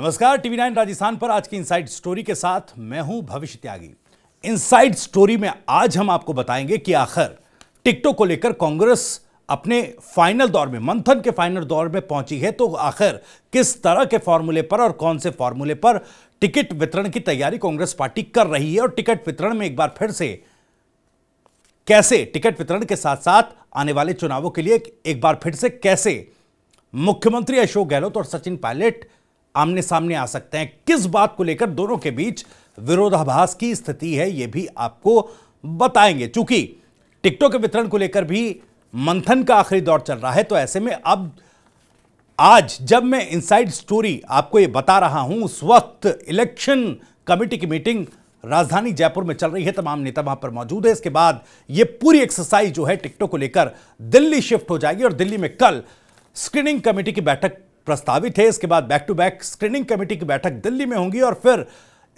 नमस्कार, टीवी 9 राजस्थान पर आज की इनसाइड स्टोरी के साथ मैं हूं भविष्य त्यागी। इनसाइड स्टोरी में आज हम आपको बताएंगे कि आखिर टिकटों को लेकर कांग्रेस अपने फाइनल दौर में, मंथन के फाइनल दौर में पहुंची है, तो आखिर किस तरह के फॉर्मूले पर और कौन से फॉर्मूले पर टिकट वितरण की तैयारी कांग्रेस पार्टी कर रही है और टिकट वितरण में एक बार फिर से कैसे टिकट वितरण के साथ साथ आने वाले चुनावों के लिए एक बार फिर से कैसे मुख्यमंत्री अशोक गहलोत और सचिन पायलट आमने सामने आ सकते हैं, किस बात को लेकर दोनों के बीच विरोधाभास की स्थिति है, यह भी आपको बताएंगे। चूंकि टिकटों के वितरण को लेकर भी मंथन का आखिरी दौर चल रहा है, तो ऐसे में अब आज जब मैं इनसाइड स्टोरी आपको यह बता रहा हूं, उस वक्त इलेक्शन कमेटी की मीटिंग राजधानी जयपुर में चल रही है, तमाम नेता वहां पर मौजूद है। इसके बाद यह पूरी एक्सरसाइज जो है टिकटों को लेकर दिल्ली शिफ्ट हो जाएगी और दिल्ली में कल स्क्रीनिंग कमेटी की बैठक प्रस्तावित है। इसके बाद back to back screening committee की बैठक दिल्ली में होंगी और फिर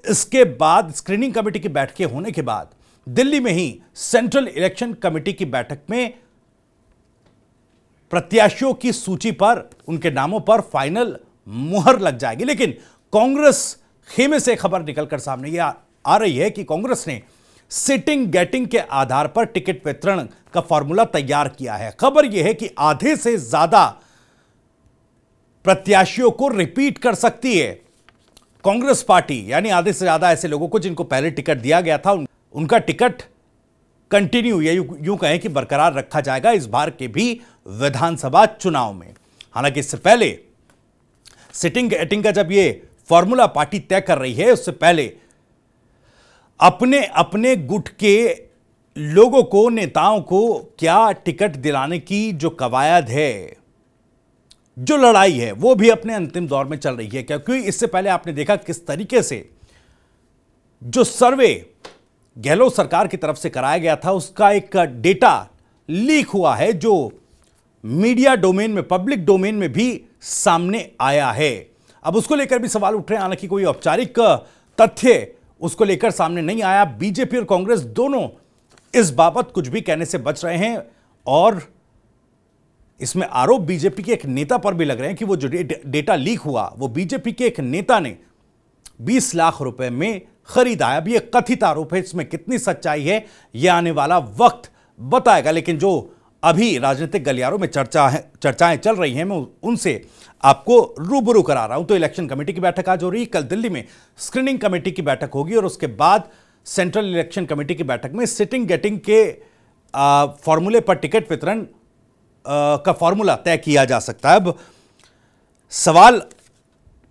इसके बाद स्क्रीनिंग कमेटी की बैठकें होने के बाद दिल्ली में ही सेंट्रल इलेक्शन कमेटी की बैठक में प्रत्याशियों की सूची पर, उनके नामों पर फाइनल मुहर लग जाएगी। लेकिन कांग्रेस खेमे से खबर निकलकर सामने यह आ रही है कि कांग्रेस ने सिटिंग गेटिंग के आधार पर टिकट वितरण का फॉर्मूला तैयार किया है। खबर यह है कि आधे से ज्यादा प्रत्याशियों को रिपीट कर सकती है कांग्रेस पार्टी, यानी आधे से ज्यादा ऐसे लोगों को जिनको पहले टिकट दिया गया था उनका टिकट कंटिन्यू या यूं कहें कि बरकरार रखा जाएगा इस बार के भी विधानसभा चुनाव में। हालांकि इससे पहले सिटिंग गेटिंग का जब यह फॉर्मूला पार्टी तय कर रही है, उससे पहले अपने अपने गुट के लोगों को, नेताओं को क्या टिकट दिलाने की जो कवायद है, जो लड़ाई है, वो भी अपने अंतिम दौर में चल रही है। क्योंकि इससे पहले आपने देखा किस तरीके से जो सर्वे गहलोत सरकार की तरफ से कराया गया था, उसका एक डेटा लीक हुआ है जो मीडिया डोमेन में, पब्लिक डोमेन में भी सामने आया है। अब उसको लेकर भी सवाल उठ रहे हैं, हालांकि कोई औपचारिक तथ्य उसको लेकर सामने नहीं आया। बीजेपी और कांग्रेस दोनों इस बाबत कुछ भी कहने से बच रहे हैं और इसमें आरोप बीजेपी के एक नेता पर भी लग रहे हैं कि वो जो डेटा लीक हुआ वो बीजेपी के एक नेता ने 20 लाख रुपए में खरीदा है। अब ये कथित आरोप है, इसमें कितनी सच्चाई है यह आने वाला वक्त बताएगा। लेकिन जो अभी राजनीतिक गलियारों में चर्चाएं चल रही हैं, मैं उनसे आपको रूबरू करा रहा हूं। तो इलेक्शन कमेटी की बैठक आज हो रही है, कल दिल्ली में स्क्रीनिंग कमेटी की बैठक होगी और उसके बाद सेंट्रल इलेक्शन कमेटी की बैठक में सिटिंग गेटिंग के फॉर्मूले पर टिकट वितरण का फॉर्मूला तय किया जा सकता है। अब सवाल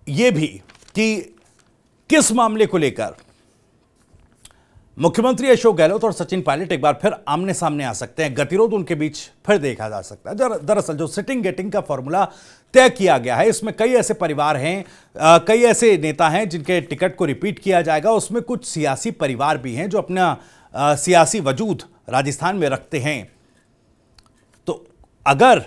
यह भी कि किस मामले को लेकर मुख्यमंत्री अशोक गहलोत और सचिन पायलट एक बार फिर आमने सामने आ सकते हैं, गतिरोध उनके बीच फिर देखा जा सकता है। दरअसल जो सिटिंग गेटिंग का फॉर्मूला तय किया गया है, इसमें कई ऐसे परिवार हैं, कई ऐसे नेता हैं जिनके टिकट को रिपीट किया जाएगा। उसमें कुछ सियासी परिवार भी हैं जो अपना सियासी वजूद राजस्थान में रखते हैं। तो अगर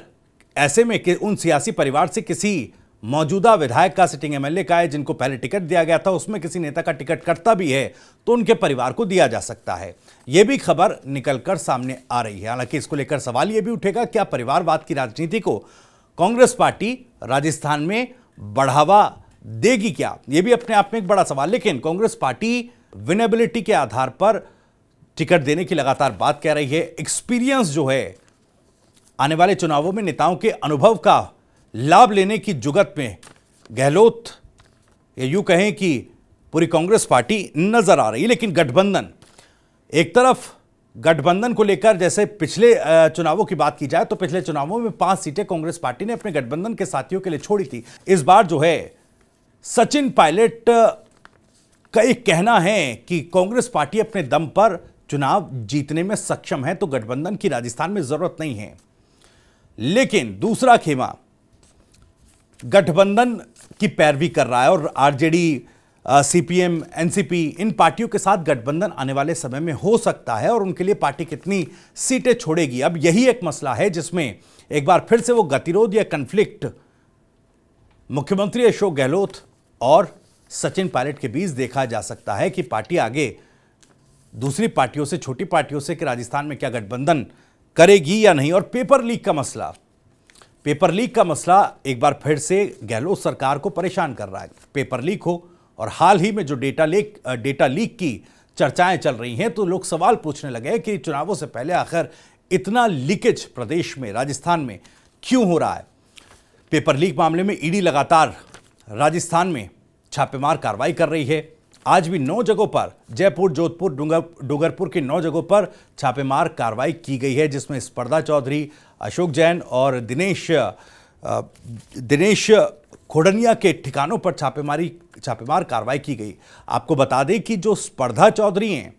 ऐसे में कि उन सियासी परिवार से किसी मौजूदा विधायक का, सिटिंग एमएलए का है जिनको पहले टिकट दिया गया था, उसमें किसी नेता का टिकट कटता भी है तो उनके परिवार को दिया जा सकता है। यह भी खबर निकलकर सामने आ रही है। हालांकि इसको लेकर सवाल यह भी उठेगा, क्या परिवारवाद की राजनीति को कांग्रेस पार्टी राजस्थान में बढ़ावा देगी क्या? यह भी अपने आप में एक बड़ा सवाल। लेकिन कांग्रेस पार्टी विनेबिलिटी के आधार पर टिकट देने की लगातार बात कह रही है। एक्सपीरियंस जो है, आने वाले चुनावों में नेताओं के अनुभव का लाभ लेने की जुगत में गहलोत, या यूं कहें कि पूरी कांग्रेस पार्टी नजर आ रही है। लेकिन गठबंधन, एक तरफ गठबंधन को लेकर जैसे पिछले चुनावों की बात की जाए तो पिछले चुनावों में 5 सीटें कांग्रेस पार्टी ने अपने गठबंधन के साथियों के लिए छोड़ी थी। इस बार जो है सचिन पायलट का एक कहना है कि कांग्रेस पार्टी अपने दम पर चुनाव जीतने में सक्षम है, तो गठबंधन की राजस्थान में जरूरत नहीं है। लेकिन दूसरा खेमा गठबंधन की पैरवी कर रहा है और आरजेडी, सीपीएम, एनसीपी, इन पार्टियों के साथ गठबंधन आने वाले समय में हो सकता है और उनके लिए पार्टी कितनी सीटें छोड़ेगी, अब यही एक मसला है जिसमें एक बार फिर से वो गतिरोध या कन्फ्लिक्ट मुख्यमंत्री अशोक गहलोत और सचिन पायलट के बीच देखा जा सकता है कि पार्टी आगे दूसरी पार्टियों से, छोटी पार्टियों से कि राजस्थान में क्या गठबंधन करेगी या नहीं। और पेपर लीक का मसला, पेपर लीक का मसला एक बार फिर से गहलोत सरकार को परेशान कर रहा है। पेपर लीक हो और हाल ही में जो डेटा लीक की चर्चाएं चल रही हैं, तो लोग सवाल पूछने लगे कि चुनावों से पहले आखिर इतना लीकेज प्रदेश में, राजस्थान में क्यों हो रहा है। पेपर लीक मामले में ईडी लगातार राजस्थान में छापेमार कार्रवाई कर रही है। आज भी 9 जगहों पर, जयपुर, जोधपुर, डूंगरपुर की 9 जगहों पर छापेमार कार्रवाई की गई है, जिसमें स्पर्धा चौधरी, अशोक जैन और दिनेश खोडनिया के ठिकानों पर छापेमार कार्रवाई की गई। आपको बता दें कि जो स्पर्धा चौधरी हैं,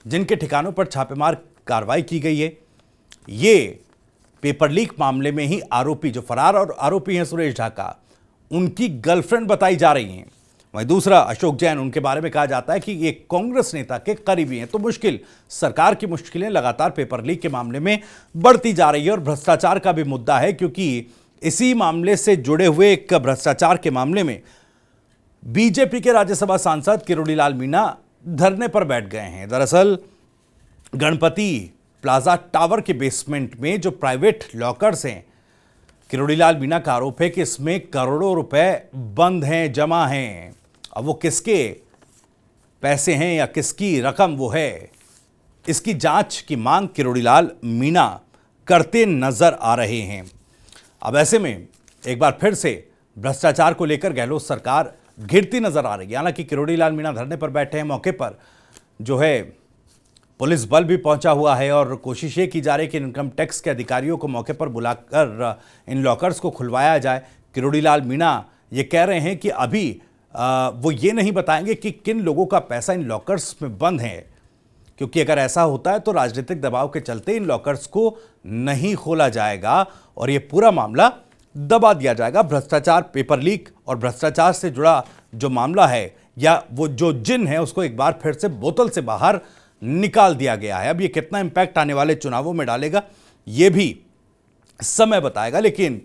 जिनके ठिकानों पर छापेमार कार्रवाई की गई है, ये पेपर लीक मामले में ही आरोपी, जो फरार और आरोपी हैं सुरेश ढाका, उनकी गर्लफ्रेंड बताई जा रही हैं। वहीं दूसरा अशोक जैन, उनके बारे में कहा जाता है कि ये कांग्रेस नेता के करीबी हैं। तो सरकार की मुश्किलें लगातार पेपर लीक के मामले में बढ़ती जा रही है और भ्रष्टाचार का भी मुद्दा है, क्योंकि इसी मामले से जुड़े हुए एक भ्रष्टाचार के मामले में बीजेपी के राज्यसभा सांसद किरोड़ीलाल मीणा धरने पर बैठ गए हैं। दरअसल गणपति प्लाजा टावर के बेसमेंट में जो प्राइवेट लॉकर्स हैं, किरोड़ीलाल मीणा का आरोप है कि इसमें करोड़ों रुपए बंद हैं, जमा हैं। अब वो किसके पैसे हैं या किसकी रकम वो है, इसकी जांच की मांग किरोड़ीलाल मीणा करते नजर आ रहे हैं। अब ऐसे में एक बार फिर से भ्रष्टाचार को लेकर गहलोत सरकार घिरती नजर आ रही है। हालांकि किरोड़ीलाल मीणा धरने पर बैठे हैं, मौके पर जो है पुलिस बल भी पहुंचा हुआ है और कोशिश ये की जा रही है कि इनकम टैक्स के अधिकारियों को मौके पर बुलाकर इन लॉकर्स को खुलवाया जाए। किरोड़ीलाल मीणा ये कह रहे हैं कि अभी वो ये नहीं बताएंगे कि किन लोगों का पैसा इन लॉकर्स में बंद है, क्योंकि अगर ऐसा होता है तो राजनीतिक दबाव के चलते इन लॉकर्स को नहीं खोला जाएगा और ये पूरा मामला दबा दिया जाएगा। भ्रष्टाचार, पेपर लीक और भ्रष्टाचार से जुड़ा जो मामला है या वो जो जिन है, उसको एक बार फिर से बोतल से बाहर निकाल दिया गया है। अब ये कितना इंपैक्ट आने वाले चुनावों में डालेगा, ये भी समय बताएगा। लेकिन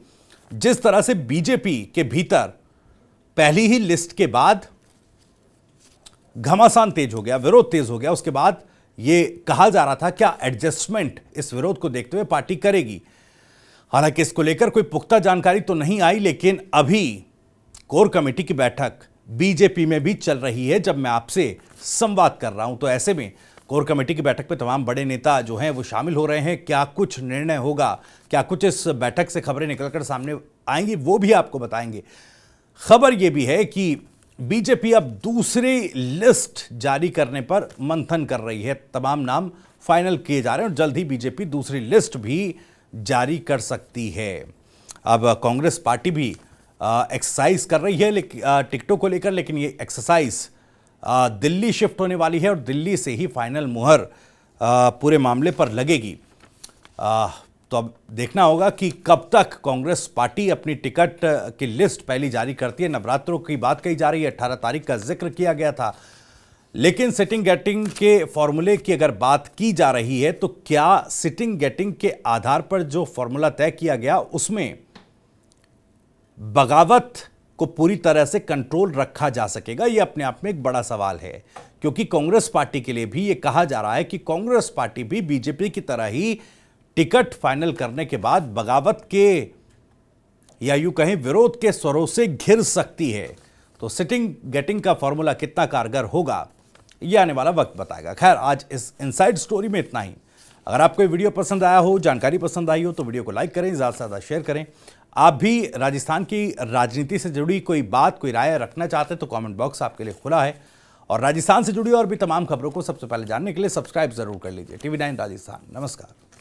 जिस तरह से बीजेपी के भीतर पहली ही लिस्ट के बाद घमासान तेज हो गया, विरोध तेज हो गया, उसके बाद ये कहा जा रहा था क्या एडजस्टमेंट इस विरोध को देखते हुए पार्टी करेगी। हालांकि इसको लेकर कोई पुख्ता जानकारी तो नहीं आई, लेकिन अभी कोर कमेटी की बैठक बीजेपी में भी चल रही है जब मैं आपसे संवाद कर रहा हूं। तो ऐसे में कोर कमेटी की बैठक में तमाम बड़े नेता जो हैं वो शामिल हो रहे हैं। क्या कुछ निर्णय होगा, क्या कुछ इस बैठक से खबरें निकलकर सामने आएंगी, वो भी आपको बताएंगे। खबर यह भी है कि बीजेपी अब दूसरी लिस्ट जारी करने पर मंथन कर रही है। तमाम नाम फाइनल किए जा रहे हैं और जल्द ही बीजेपी दूसरी लिस्ट भी जारी कर सकती है। अब कांग्रेस पार्टी भी एक्सरसाइज कर रही है टिकटों को लेकर, लेकिन ये एक्सरसाइज दिल्ली शिफ्ट होने वाली है और दिल्ली से ही फाइनल मुहर पूरे मामले पर लगेगी। तो अब देखना होगा कि कब तक कांग्रेस पार्टी अपनी टिकट की लिस्ट पहली जारी करती है। नवरात्रों की बात कही जा रही है, 18 तारीख का जिक्र किया गया था, लेकिन सिटिंग गेटिंग के फॉर्मूले की अगर बात की जा रही है तो क्या सिटिंग गेटिंग के आधार पर जो फॉर्मूला तय किया गया उसमें बगावत को पूरी तरह से कंट्रोल रखा जा सकेगा? यह अपने आप में एक बड़ा सवाल है, क्योंकि कांग्रेस पार्टी के लिए भी यह कहा जा रहा है कि कांग्रेस पार्टी भी बीजेपी की तरह ही टिकट फाइनल करने के बाद बगावत के या यूं कहें विरोध के स्वरों से घिर सकती है। तो सिटिंग गेटिंग का फॉर्मूला कितना कारगर होगा, यह आने वाला वक्त बताएगा। खैर, आज इस इनसाइड स्टोरी में इतना ही। अगर आपको ये वीडियो पसंद आया हो, जानकारी पसंद आई हो, तो वीडियो को लाइक करें, ज़्यादा से ज़्यादा शेयर करें। आप भी राजस्थान की राजनीति से जुड़ी कोई बात, कोई राय रखना चाहते हैं तो कमेंट बॉक्स आपके लिए खुला है। और राजस्थान से जुड़ी और भी तमाम खबरों को सबसे पहले जानने के लिए सब्सक्राइब जरूर कर लीजिए। TV9 राजस्थान। नमस्कार।